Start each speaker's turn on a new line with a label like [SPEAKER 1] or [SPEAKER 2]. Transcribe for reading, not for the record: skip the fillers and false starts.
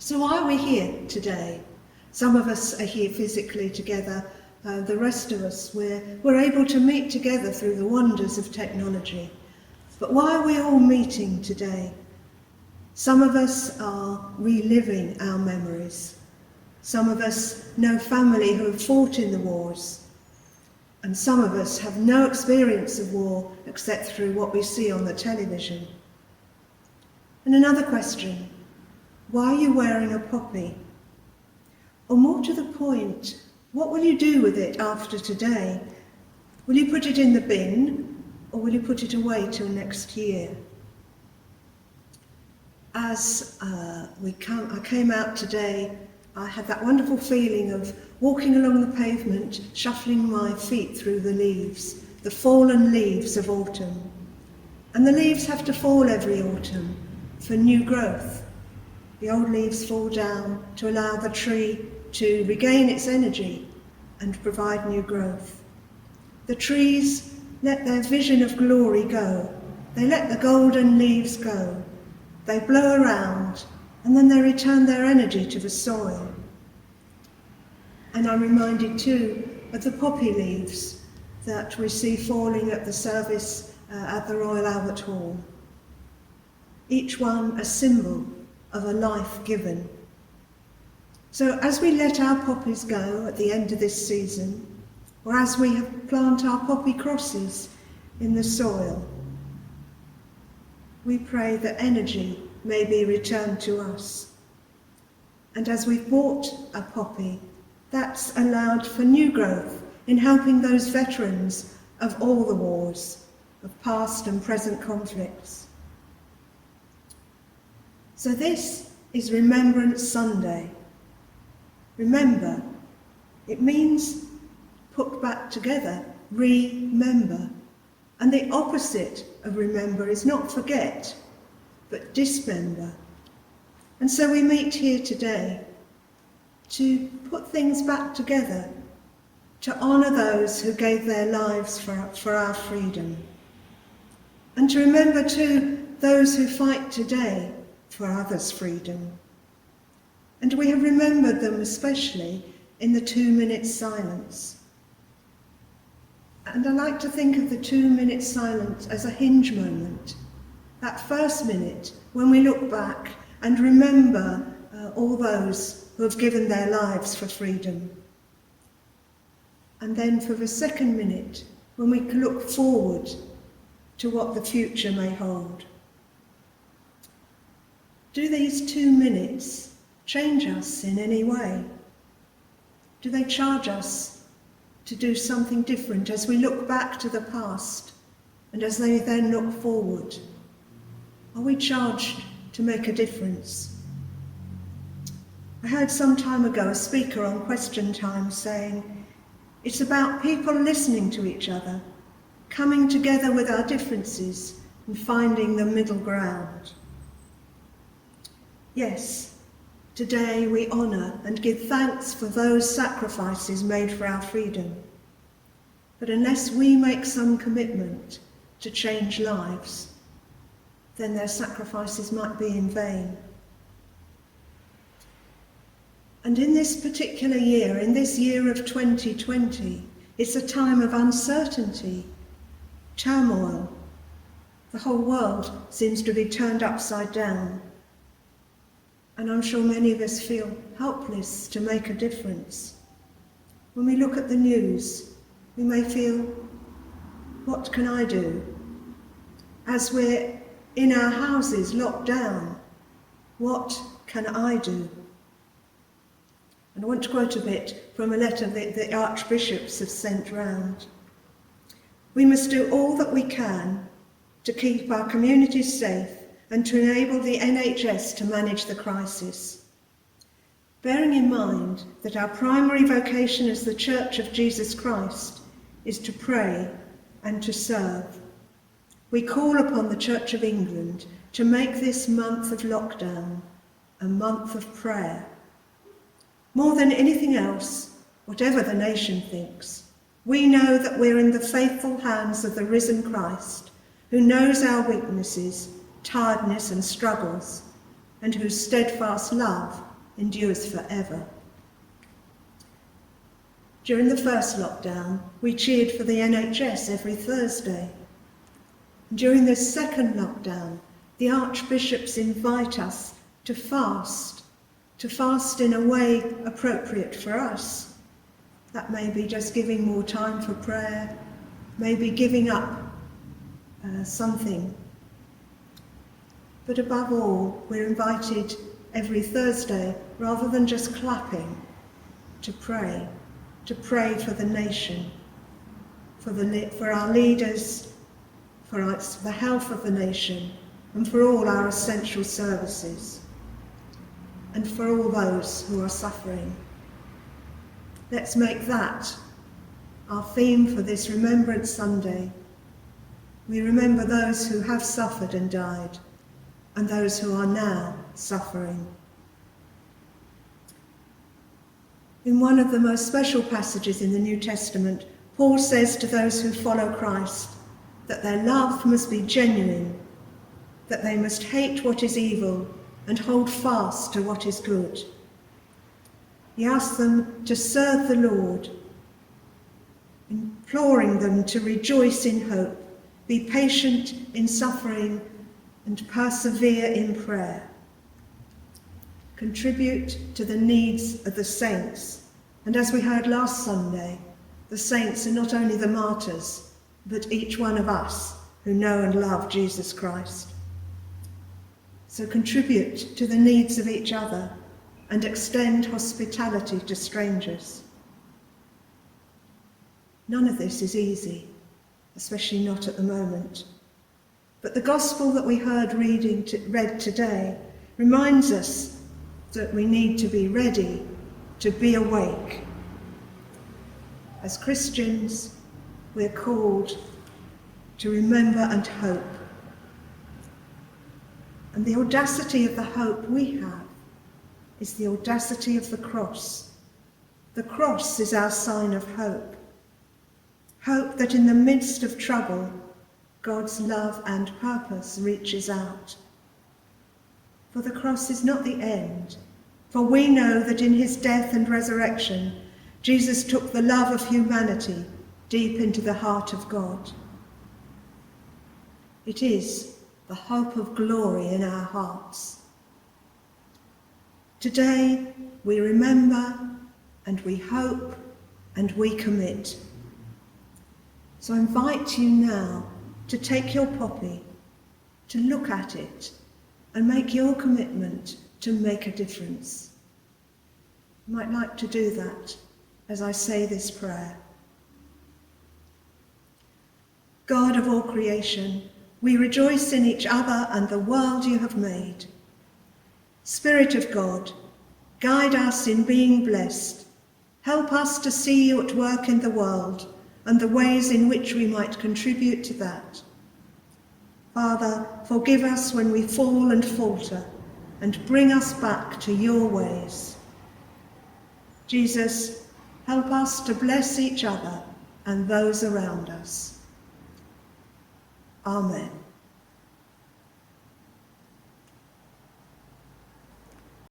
[SPEAKER 1] So why are we here today? Some of us are here physically together. The rest of us, we're able to meet together through the wonders of technology. But why are we all meeting today? Some of us are reliving our memories. Some of us know family who have fought in the wars. And some of us have no experience of war except through what we see on the television. And another question, why are you wearing a poppy? Or more to the point, what will you do with it after today? Will you put it in the bin, or will you put it away till next year? As I came out today, I had that wonderful feeling of walking along the pavement, shuffling my feet through the leaves, the fallen leaves of autumn. And the leaves have to fall every autumn for new growth. The old leaves fall down to allow the tree to regain its energy and provide new growth. The trees let their vision of glory go. They let the golden leaves go. They blow around and then they return their energy to the soil. And I'm reminded too of the poppy leaves that we see falling at the service at the Royal Albert Hall. Each one a symbol of a life given. So as we let our poppies go at the end of this season, or as we plant our poppy crosses in the soil, we pray that energy may be returned to us. And as we've bought a poppy, that's allowed for new growth in helping those veterans of all the wars, of past and present conflicts. So this is Remembrance Sunday. Remember, it means put back together, remember. And the opposite of remember is not forget, but dismember. And so we meet here today to put things back together, to honour those who gave their lives for our freedom. And to remember too those who fight today for others' freedom. And we have remembered them especially in the 2-minute silence. And I like to think of the 2-minute silence as a hinge moment. That first minute when we look back and remember all those who have given their lives for freedom. And then for the second minute when we can look forward to what the future may hold. Do these 2 minutes change us in any way? Do they charge us to do something different as we look back to the past and as they then look forward? Are we charged to make a difference? I heard some time ago a speaker on Question Time saying, it's about people listening to each other, coming together with our differences and finding the middle ground. Yes, today we honour and give thanks for those sacrifices made for our freedom. But unless we make some commitment to change lives, then their sacrifices might be in vain. And in this particular year, in this year of 2020, it's a time of uncertainty, turmoil. The whole world seems to be turned upside down. And I'm sure many of us feel helpless to make a difference. When we look at the news, we may feel, what can I do? As we're in our houses locked down, what can I do? And I want to quote a bit from a letter that the archbishops have sent round. We must do all that we can to keep our communities safe and to enable the NHS to manage the crisis. Bearing in mind that our primary vocation as the Church of Jesus Christ is to pray and to serve, we call upon the Church of England to make this month of lockdown a month of prayer. More than anything else, whatever the nation thinks, we know that we're in the faithful hands of the risen Christ, who knows our weaknesses, tiredness and struggles, and whose steadfast love endures forever. During the first lockdown, we cheered for the NHS every Thursday. During this second lockdown, the archbishops invite us to fast in a way appropriate for us. That may be just giving more time for prayer, maybe giving up something. But above all, we're invited every Thursday, rather than just clapping, to pray for the nation, for our leaders, for the health of the nation, and for all our essential services, and for all those who are suffering. Let's make that our theme for this Remembrance Sunday. We remember those who have suffered and died, and those who are now suffering. In one of the most special passages in the New Testament, Paul says to those who follow Christ that their love must be genuine, that they must hate what is evil and hold fast to what is good. He asks them to serve the Lord, imploring them to rejoice in hope, be patient in suffering, and persevere in prayer. Contribute to the needs of the saints. And as we heard last Sunday, the saints are not only the martyrs, but each one of us who know and love Jesus Christ. So contribute to the needs of each other and extend hospitality to strangers. None of this is easy, especially not at the moment. But the gospel that we heard read today reminds us that we need to be ready, to be awake. As Christians, we're called to remember and hope. And the audacity of the hope we have is the audacity of the cross. The cross is our sign of hope. Hope that in the midst of trouble, God's love and purpose reaches out. For the cross is not the end, for we know that in his death and resurrection, Jesus took the love of humanity deep into the heart of God. It is the hope of glory in our hearts. Today we remember and we hope and we commit. So I invite you now to take your poppy, to look at it and make your commitment to make a difference. You might like to do that as I say this prayer. God of all creation, we rejoice in each other and the world you have made. Spirit of God, guide us in being blessed. Help us to see you at work in the world and the ways in which we might contribute to that. Father, forgive us when we fall and falter, and bring us back to your ways. Jesus, help us to bless each other and those around us. Amen.